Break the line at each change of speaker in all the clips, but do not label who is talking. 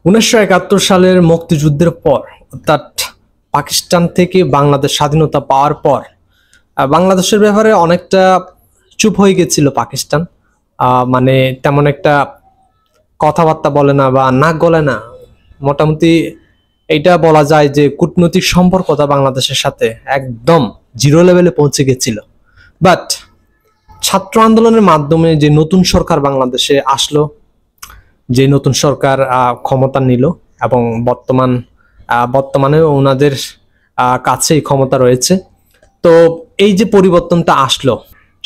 1971 সালের মুক্তিযুদ্ধের পর অর্থাৎ পাকিস্তান থেকে বাংলাদেশ স্বাধীনতা পাওয়ার পর বাংলাদেশের ব্যাপারে অনেকটা চুপ হয়ে গেছিল পাকিস্তান। মানে তেমন একটা কথাবার্তা বলে না বা নাক গলে না। মোটামুটি এইটা বলা যায় যে কূটনৈতিক সম্পর্কটা বাংলাদেশের সাথে একদম জিরো লেভেলে পৌঁছে গেছিল। বাট ছাত্র আন্দোলনের মাধ্যমে যে নতুন সরকার বাংলাদেশে আসলো, যে নতুন সরকার ক্ষমতা নিল এবং বর্তমানে ওনাদের কাছেই ক্ষমতা রয়েছে। তো এই যে পরিবর্তনটা আসলো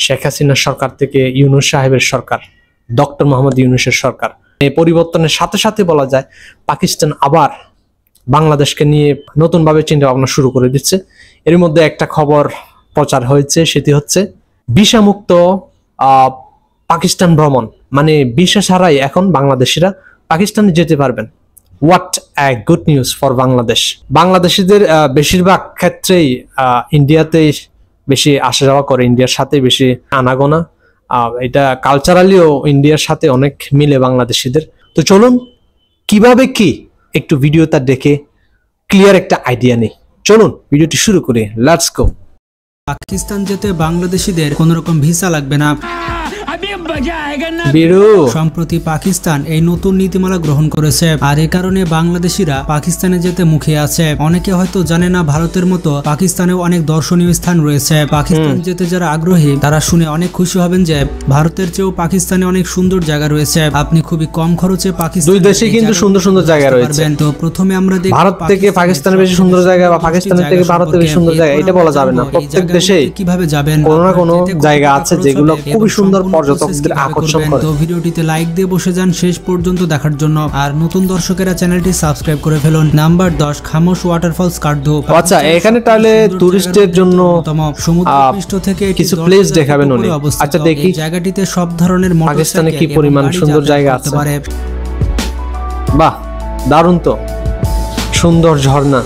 শেখ হাসিনার সরকার থেকে ইউনূস সাহেবের সরকার, ডক্টর মোহাম্মদ ইউনূসের সরকার, এই পরিবর্তনের সাথে সাথে বলা যায় পাকিস্তান আবার বাংলাদেশকে নিয়ে নতুনভাবে চিন্তা ভাবনা শুরু করে দিচ্ছে। এর মধ্যে একটা খবর প্রচার হয়েছে, সেটি হচ্ছে ভিসামুক্ত পাকিস্তান ভ্রমণ, মানে ভিসা ছাড়াই এখন বাংলাদেশিরা পাকিস্তানে যেতে পারবেন। What a good news for Bangladesh. বাংলাদেশিদের বেশিরভাগ ক্ষেত্রেই ইন্ডিয়াতে বেশি আসা যাওয়া করে, ইন্ডিয়ার সাথে বেশি আনাগোনা। এটা কালচারালিও ইন্ডিয়ার সাথে অনেক মিলে বাংলাদেশিদের। তো চলুন কিভাবে কি একটু ভিডিওটা দেখে ক্লিয়ার একটা আইডিয়া নেই। চলুন ভিডিওটি শুরু করি, লেটস গো।
পাকিস্তান যেতে বাংলাদেশিদের কোনো রকম ভিসা লাগবে না। সম্প্রতি পাকিস্তান এই নতুন নীতিমালা গ্রহণ করেছে, আর এ কারণে বাংলাদেশিরা পাকিস্তানে যেতে মুখিয়ে আছে। অনেকে হয়তো জানে না ভারতের মতো পাকিস্তানেও অনেক দর্শনীয় স্থান রয়েছে। পাকিস্তান যেতে যারা আগ্রহী তারা শুনে অনেক খুশি হবেন যে ভারতের চেয়েও পাকিস্তানে অনেক সুন্দর জায়গা রয়েছে। আপনি খুবই কম খরচে পাকিস্তান,
দুই দেশে কিন্তু সুন্দর সুন্দর জায়গা রয়েছে।
তো প্রথমে আমরা দেখব
ভারত থেকে পাকিস্তানের বেশি সুন্দর জায়গা বা পাকিস্তানের থেকে ভারতের বেশি সুন্দর জায়গা, এটা বলা যাবে না। প্রত্যেক দেশে
কিভাবে যাবেন,
কোনো না কোনো জায়গা আছে যেগুলো খুবই সুন্দর, পর্যটকদের আকর্ষণ করে।
তো ভিডিওটিতে লাইক দিয়ে বসে যান শেষ পর্যন্ত দেখার জন্য। আর নতুন দর্শকেরা চ্যানেলটি সাবস্ক্রাইব করে ফেলুন। Number 10, Khamosh waterfall Skardu.
আচ্ছা, এখানে তাহলে টুরিস্টের জন্য
সমুদ্রপৃষ্ঠ থেকে
কিছু প্লেস দেখাবেন উনি। আচ্ছা দেখি
জায়গাটিতে সব ধরনের
পাকিস্তানে কি পরিমাণ সুন্দর জায়গা আছে। বাহ, দারুণ তো, সুন্দর ঝর্ণা।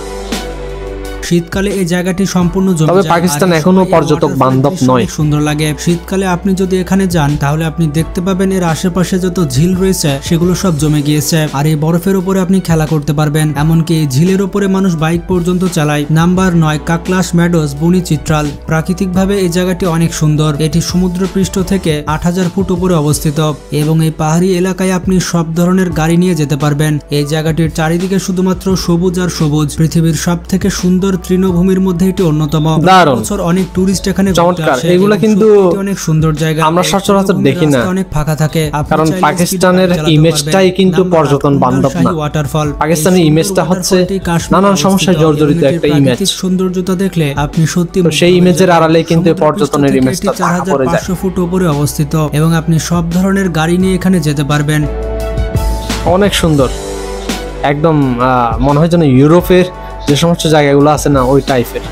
শীতকালে এই জায়গাটি সম্পূর্ণ জমে যায়।
তবে পাকিস্তান এখনো পর্যটক বান্ধব নয়।
সুন্দর লাগে শীতকালে আপনি যদি এখানে যান তাহলে আপনি দেখতে পাবেন এর আশেপাশে যত ঝিল রয়েছে সেগুলো সব জমে গিয়েছে, আর এই বরফের উপরে আপনি খেলা করতে পারবেন। এমনকি এই ঝিলের উপরে মানুষ বাইক পর্যন্ত চালায়। নাম্বার 9, কাকলাশ মেডোজ, বুনি চিত্রাল। প্রাকৃতিকভাবে এই জায়গাটি অনেক সুন্দর। এটি সমুদ্রপৃষ্ঠ থেকে 8000 ফুট উপরে অবস্থিত এবং এই পাহাড়ি এলাকায় আপনি সব ধরনের গাড়ি নিয়ে যেতে পারবেন। এই জায়গাটির চারিদিকে শুধুমাত্র সবুজ আর সবুজ। পৃথিবীর সব থেকে সুন্দর তৃণভূমির মধ্যে এটি অন্যতম। বছর অনেক টুরিস্ট এখানে
চমৎকার। এগুলো কিন্তু
অনেক সুন্দর জায়গা,
আমরা সচরাচর দেখি না,
অনেক ফাঁকা থাকে।
কারণ পাকিস্তানের ইমেজটাই কিন্তু পর্যটন বান্ধব না।
ওয়াটারফল,
পাকিস্তানের ইমেজটা হচ্ছে নানান সমস্যায় জর্জরিত একটা ইমেজ।
সৌন্দর্যতা দেখলে আপনি সত্যি
সেই ইমেজের আড়ালে কিন্তু পর্যটনের ইমেজটা ঢাকা পড়ে যায়।
4500 ফুট উপরে অবস্থিত এবং আপনি সব ধরনের গাড়ি নিয়ে এখানে যেতে পারবেন।
অনেক সুন্দর, একদম মনে হয় যেন ইউরোপের যে সমস্ত জায়গাগুলো আছে না, ওই টাইপের।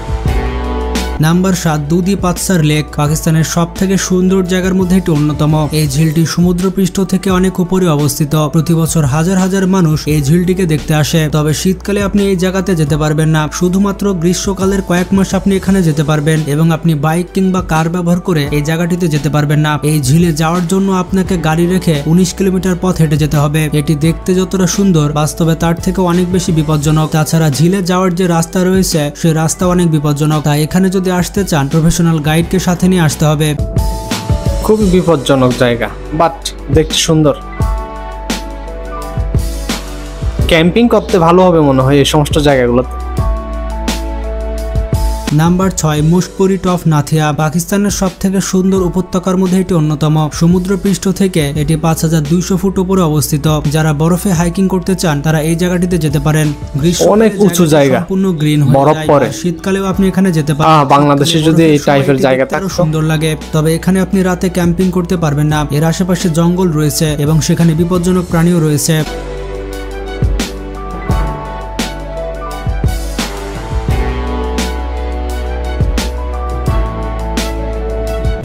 Number 7, Dudipatsar lake. পাকিস্তানের সব থেকে সুন্দর জায়গার মধ্যে এটি অন্যতম। এই ঝিলটি সমুদ্রপৃষ্ঠ থেকে অনেক উপরে অবস্থিত। প্রতি বছর হাজার হাজার মানুষ এই ঝিলটিকে দেখতে আসে। তবে শীতকালে আপনি এই জায়গাতে যেতে পারবেন না। শুধুমাত্র গ্রীষ্মকালের কয়েক মাস আপনি এখানে যেতে পারবেন এবং আপনি বাইক কিংবা কার ব্যবহার করে এই জায়গাটিতে যেতে পারবেন না। এই ঝিলে যাওয়ার জন্য আপনাকে গাড়ি রেখে 19 কিলোমিটার পথ হেঁটে যেতে হবে। এটি দেখতে যতটা সুন্দর, বাস্তবে তার থেকে অনেক বেশি বিপজ্জনক। তাছাড়া ঝিলে যাওয়ার যে রাস্তা রয়েছে সেই রাস্তা অনেক বিপজ্জনক। তাই এখানে যদি আসতে চান প্রফেশনাল গাইডকে সাথে নিয়ে আসতে হবে।
খুবই বিপজ্জনক জায়গা, বাট দেখতে সুন্দর। ক্যাম্পিং করতে ভালো হবে মনে হয় এই সমস্ত জায়গাগুলোতে।
Number 6, Mushkpuri top Nathia. পাকিস্তানের সব থেকে সুন্দর উপত্যকার মধ্যে এটি অন্যতম। সমুদ্রপৃষ্ঠ থেকে এটি 5200 ফুট উপরে অবস্থিত। যারা বরফে হাইকিং করতে চান তারা এই জায়গাটিতে যেতে পারেন।
অনেক উঁচু জায়গা,
সম্পূর্ণ গ্রিন
বরফ পড়ে।
শীতকালেও আপনি এখানে যেতে পারেন।
বাংলাদেশে যদি এই টাইপের জায়গা থাকে
সুন্দর লাগে। তবে এখানে আপনি রাতে ক্যাম্পিং করতে পারবেন না। এর আশেপাশে জঙ্গল রয়েছে এবং সেখানে বিপজ্জনক প্রাণীও রয়েছে।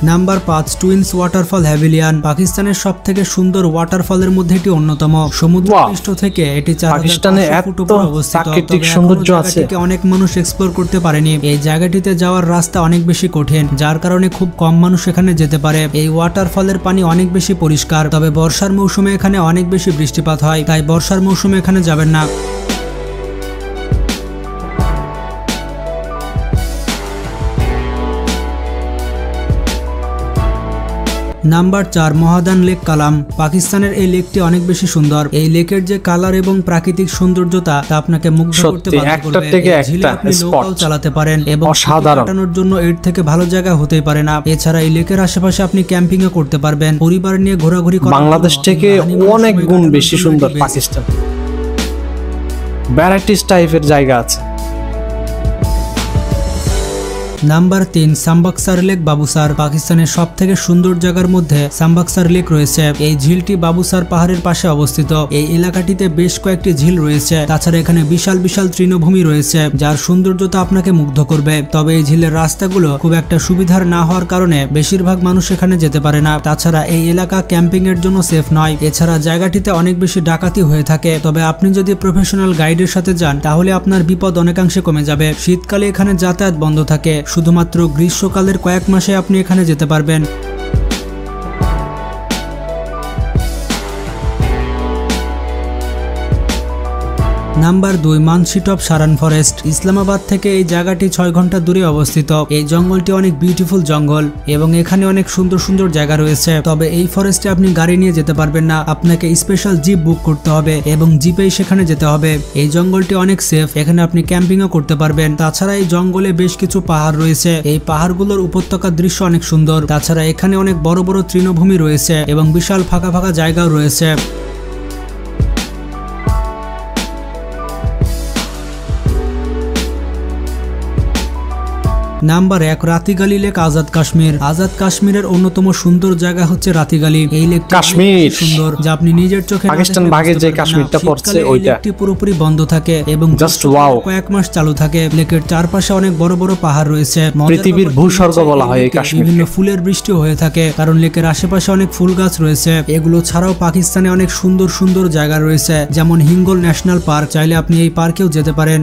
নাম্বার 5 টুইন্স ওয়াটারফল হ্যাভিলিয়ান পাকিস্তানের সবথেকে সুন্দর ওয়াটারফলের মধ্যে এটি অন্যতম। সমুদ্রপৃষ্ঠ থেকে এটি 4500
পাকিস্তানে
ফুট
এত
উপরে অবস্থিত।
প্রাকৃতিক
তবে
সৌন্দর্য
এখনো
আছে।
জায়গাটিকে অনেক মানুষ এক্সপ্লোর করতে পারেনি। এই জায়গাটিতে যাওয়ার রাস্তা অনেক বেশি কঠিন, যার কারণে খুব কম মানুষ এখানে যেতে পারে। এই ওয়াটারফলের পানি অনেক বেশি পরিষ্কার, তবে বর্ষার মৌসুমে এখানে অনেক বেশি বৃষ্টিপাত হয়, তাই বর্ষার মৌসুমে এখানে যাবেন না। নাম্বার 4 মহাদান লেক কালাম পাকিস্তানের এই লেকটি অনেক বেশি সুন্দর। এই লেকের যে কালার এবং প্রাকৃতিক সৌন্দর্যতা তা আপনাকে মুগ্ধ করতে বাধ্য করবে। এই ঝিলে আপনি নৌকাও চালাতে পারেন এবং কাটানোর জন্য এর থেকে ভালো জায়গা হতেই পারে না। এছাড়া এই লেকের আশেপাশে আপনি ক্যাম্পিং ও করতে পারবেন। পরিবার নিয়ে ঘোরাঘুরি করা
বাংলাদেশ থেকে অনেক গুণ বেশি সুন্দর পাকিস্তান। ভ্যারাইটিস টাইপের জায়গা আছে।
নাম্বার 3 সাম্বাকসার লেক বাবুসার পাকিস্তানের সব থেকে সুন্দর জায়গার মধ্যে সাম্বাকসার লেক রয়েছে। এই ঝিলটি বাবুসার পাহাড়ের পাশে অবস্থিত। এই এলাকাটিতে বেশ কয়েকটি ঝিল রয়েছে, তাছাড়া এখানে বিশাল বিশাল তৃণভূমি রয়েছে যার সৌন্দর্যতা আপনাকে মুগ্ধ করবে। তবে এই ঝিলের রাস্তাগুলো খুব একটা সুবিধার না হওয়ার কারণে বেশিরভাগ মানুষ এখানে যেতে পারে না। তাছাড়া এই এলাকা ক্যাম্পিং এর জন্য সেফ নয়। এছাড়া জায়গাটিতে অনেক বেশি ডাকাতি হয়ে থাকে। তবে আপনি যদি প্রফেশনাল গাইডের সাথে যান তাহলে আপনার বিপদ অনেকাংশে কমে যাবে। শীতকালে এখানে যাতায়াত বন্ধ থাকে, শুধুমাত্র গ্রীষ্মকালের কয়েক মাসে আপনি এখানে যেতে পারবেন। Number 2 মানসিট of Saran forest Islamabad থেকে এই জায়গাটি 6 ঘন্টা দূরে অবস্থিত। এই জঙ্গলটি অনেক বিউটিফুল জঙ্গল এবং এখানে অনেক সুন্দর সুন্দর জায়গা রয়েছে। তবে এই ফরেস্টে আপনি গাড়ি নিয়ে যেতে পারবেন না, আপনাকে স্পেশাল জিপ বুক করতে হবে এবং জিপেই সেখানে যেতে হবে। এই জঙ্গলটি অনেক সেফ, এখানে আপনি ক্যাম্পিংও করতে পারবেন। তাছাড়া এই জঙ্গলে বেশ কিছু পাহাড় রয়েছে, এই পাহাড়গুলোর উপত্যকার দৃশ্য অনেক সুন্দর। তাছাড়া এখানে অনেক বড় বড় তৃণভূমি রয়েছে এবং বিশাল ফাঁকা ফাঁকা জায়গাও রয়েছে। Number 1 Ratti Gali lake Azad Kashmir. আজাদ কাশ্মীরের অন্যতম সুন্দর জায়গা হচ্ছে রাতিগালি। এই লেকটি
কাশ্মীর
সুন্দর যা আপনি নিজের চোখে
পাকিস্তান ভাগে যে কাশ্মীরটা পড়ছে ওইটা
লেকটি পুরোপুরি বন্ধ থাকে এবং
জাস্ট ওয়াও।
কয়েক মাস চালু থাকে। লেকের চারপাশে অনেক বড় বড় পাহাড় রয়েছে।
পৃথিবীর ভূস্বর্গ বলা হয় এই কাশ্মীর।
বিভিন্ন ফুলের বৃষ্টি হয়ে থাকে কারণ লেকের আশেপাশে অনেক ফুল গাছ রয়েছে। এগুলো ছাড়াও পাকিস্তানে অনেক সুন্দর সুন্দর জায়গা রয়েছে, যেমন হিঙ্গল ন্যাশনাল পার্ক। চাইলে আপনি এই পার্কেও যেতে পারেন।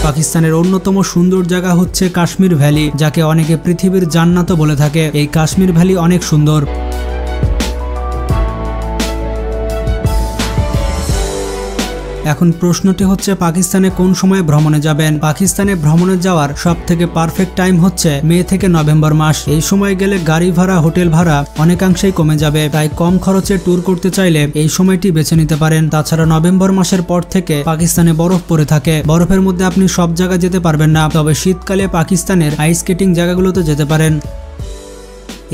পাকিস্তানের অন্যতম সুন্দর জায়গা হচ্ছে কাশ্মীর ভ্যালি, যাকে অনেকে পৃথিবীর জান্নাতও বলে থাকে। এই কাশ্মীর ভ্যালি অনেক সুন্দর। এখন প্রশ্নটি হচ্ছে পাকিস্তানে কোন সময় ভ্রমণে যাবেন। পাকিস্তানে ভ্রমণে যাওয়ার সব থেকে পারফেক্ট টাইম হচ্ছে মে থেকে নভেম্বর মাস। এই সময় গেলে গাড়ি ভাড়া, হোটেল ভাড়া অনেকাংশেই কমে যাবে, তাই কম খরচে ট্যুর করতে চাইলে এই সময়টি বেছে নিতে পারেন। তাছাড়া নভেম্বর মাসের পর থেকে পাকিস্তানে বরফ পড়ে থাকে। বরফের মধ্যে আপনি সব জায়গায় যেতে পারবেন না, তবে শীতকালে পাকিস্তানের আইস স্কেটিং জায়গাগুলোতে যেতে পারেন।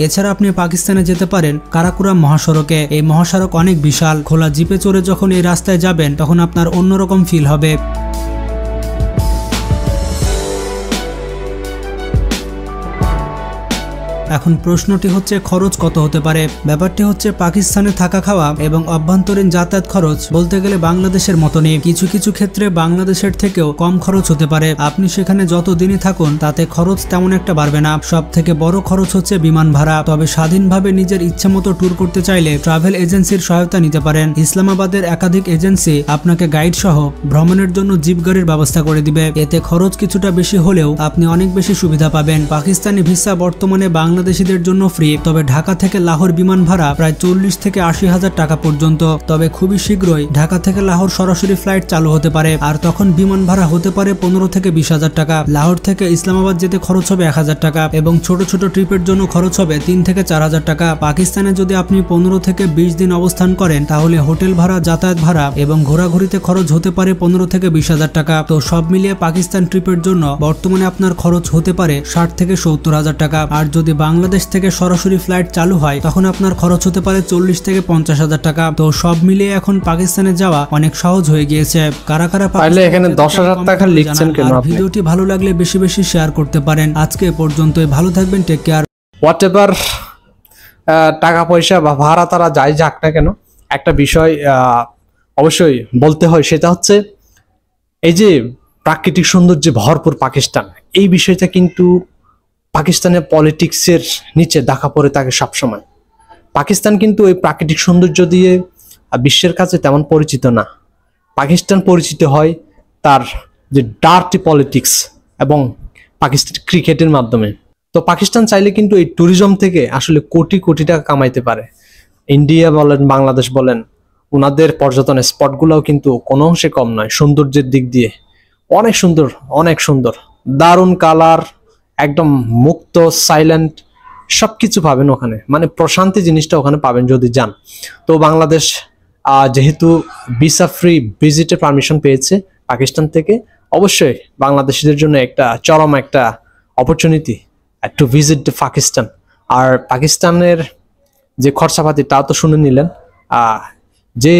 এছাড়া আপনি পাকিস্তানে যেতে পারেন কারাকুরাম মহাসড়কে। এই মহাসড়ক অনেক বিশাল। খোলা জিপে চড়ে যখন এই রাস্তায় যাবেন তখন আপনার অন্যরকম ফিল হবে। এখন প্রশ্নটি হচ্ছে খরচ কত হতে পারে। ব্যাপারটি হচ্ছে পাকিস্তানে থাকা খাওয়া এবং অভ্যন্তরীণ যাতায়াত খরচ বলতে গেলে বাংলাদেশের মতনই। কিছু কিছু ক্ষেত্রে বাংলাদেশের থেকেও কম খরচ হতে পারে। আপনি সেখানে যত দিনই থাকুন তাতে খরচ তেমন একটা বাড়বে না। সব থেকে বড় খরচ হচ্ছে বিমান ভাড়া। তবে স্বাধীনভাবে নিজের ইচ্ছে মতো ট্যুর করতে চাইলে ট্রাভেল এজেন্সির সহায়তা নিতে পারেন। ইসলামাবাদের একাধিক এজেন্সি আপনাকে গাইড সহ ভ্রমণের জন্য জিপ গাড়ির ব্যবস্থা করে দিবে। এতে খরচ কিছুটা বেশি হলেও আপনি অনেক বেশি সুবিধা পাবেন। পাকিস্তানি ভিসা বর্তমানে বাংলাদেশিদের জন্য ফ্রি, তবে ঢাকা থেকে লাহোর বিমান ভাড়া প্রায় 40 থেকে 80 হাজার টাকা পর্যন্ত। তবে খুবই শীঘ্রই ঢাকা থেকে লাহোর সরাসরি ফ্লাইট চালু হতে পারে, আর তখন বিমান ভাড়া হতে পারে 15 থেকে 20 হাজার টাকা। লাহোর থেকে ইসলামাবাদ যেতে খরচ হবে 1 হাজার টাকা এবং ছোট ছোট ট্রিপের জন্য খরচ হবে 3 থেকে 4 হাজার টাকা। পাকিস্তানে যদি আপনি 15 থেকে 20 দিন অবস্থান করেন তাহলে হোটেল ভাড়া, যাতায়াত ভাড়া এবং ঘোরাঘুরিতে খরচ হতে পারে 15 থেকে 20 হাজার টাকা। তো সব মিলিয়ে পাকিস্তান ট্রিপের জন্য বর্তমানে আপনার খরচ হতে পারে 60 থেকে 70 হাজার টাকা। আর যদি বাংলাদেশ থেকে সরাসরি ফ্লাইট চালু হয় তখন আপনার খরচ হতে পারে 40 থেকে 50 হাজার টাকা। তো সব মিলিয়ে এখন পাকিস্তানে যাওয়া অনেক সহজ হয়ে গিয়েছে। কারা কারা
তাহলে এখানে 10,000 টাকা লিখছেন কেন আপনি?
ভিডিওটি ভালো লাগলে বেশি বেশি শেয়ার করতে পারেন। আজকে পর্যন্তই, ভালো থাকবেন, টেক কেয়ার।
হোয়াটএভার টাকা পয়সা বা ভাড়া তারা যাই যাক না কেন, একটা বিষয় অবশ্যই বলতে হয়, সেটা হচ্ছে এই যে প্রাকৃতিক সৌন্দর্যে ভরপুর পাকিস্তান, এই বিষয়টা কিন্তু পাকিস্তানের পলিটিক্সের নিচে দেখা পড়ে থাকে সবসময়। পাকিস্তান কিন্তু এই প্রাকৃতিক সৌন্দর্য দিয়ে বিশ্বের কাছে তেমন পরিচিত না। পাকিস্তান পরিচিত হয় তার যে ডার্টি পলিটিক্স এবং পাকিস্তান ক্রিকেটের মাধ্যমে। তো পাকিস্তান চাইলে কিন্তু এই ট্যুরিজম থেকে আসলে কোটি কোটি টাকা কামাইতে পারে। ইন্ডিয়া বলেন, বাংলাদেশ বলেন, ওনাদের পর্যটনের স্পটগুলোও কিন্তু কোনো অংশে কম নয়। সৌন্দর্যের দিক দিয়ে অনেক সুন্দর, অনেক সুন্দর, দারুণ কালার, একদম মুক্ত, সাইলেন্ট, সবকিছু পাবেন ওখানে। মানে প্রশান্তি জিনিসটা ওখানে পাবেন যদি যান। তো বাংলাদেশ যেহেতু ভিসা ফ্রি ভিজিটের পারমিশন পেয়েছে পাকিস্তান থেকে, অবশ্যই বাংলাদেশিদের জন্য একটা চরম একটা অপরচুনিটি টু ভিজিট পাকিস্তান। আর পাকিস্তানের যে খরচাপাতি তাও তো শুনে নিলেন, যে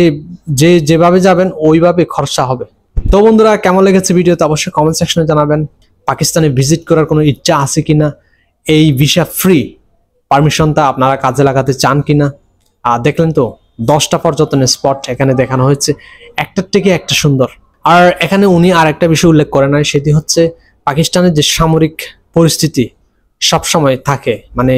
যে যেভাবে যাবেন ওইভাবে খরচা হবে। তো বন্ধুরা, কেমন লেগেছে ভিডিওতে অবশ্যই কমেন্ট সেকশনে জানাবেন। পাকিস্তানে ভিজিট করার কোনো ইচ্ছা আছে কিনা, এই ভিসা ফ্রি পারমিশনটা আপনারা কাজে লাগাতে চান কিনা। দেখলেন তো 10টা পর্যটনের স্পট এখানে দেখানো হয়েছে, একটার থেকে একটা সুন্দর। আর এখানে উনি আর একটা বিষয় উল্লেখ করে নাই, সেটি হচ্ছে পাকিস্তানের যে সামরিক পরিস্থিতি সবসময় থাকে, মানে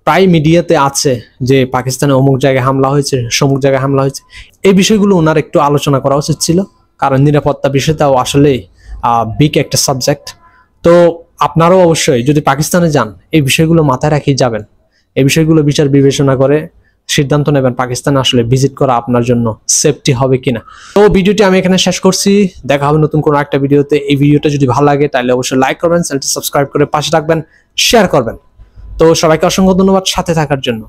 প্রায় মিডিয়াতে আছে যে পাকিস্তানে অমুক জায়গায় হামলা হয়েছে, সমুক জায়গায় হামলা হয়েছে। এই বিষয়গুলো ওনার একটু আলোচনা করা উচিত ছিল, কারণ নিরাপত্তা বিষয়টাও আসলেই বিগ একটা সাবজেক্ট। তো আপনারাও অবশ্যই যদি পাকিস্তানে যান এই বিষয়গুলো মাথায় রাখিয়ে যাবেন। এই বিষয়গুলো বিচার বিবেচনা করে সিদ্ধান্ত নেবেন পাকিস্তানে আসলে ভিজিট করা আপনার জন্য সেফটি হবে কিনা। তো ভিডিওটি আমি এখানে শেষ করছি, দেখা হবে নতুন কোনো একটা ভিডিওতে। এই ভিডিওটা যদি ভালো লাগে তাহলে অবশ্যই লাইক করবেন, চ্যানেলটি সাবস্ক্রাইব করে পাশে রাখবেন, শেয়ার করবেন। তো সবাইকে অসংখ্য ধন্যবাদ সাথে থাকার জন্য।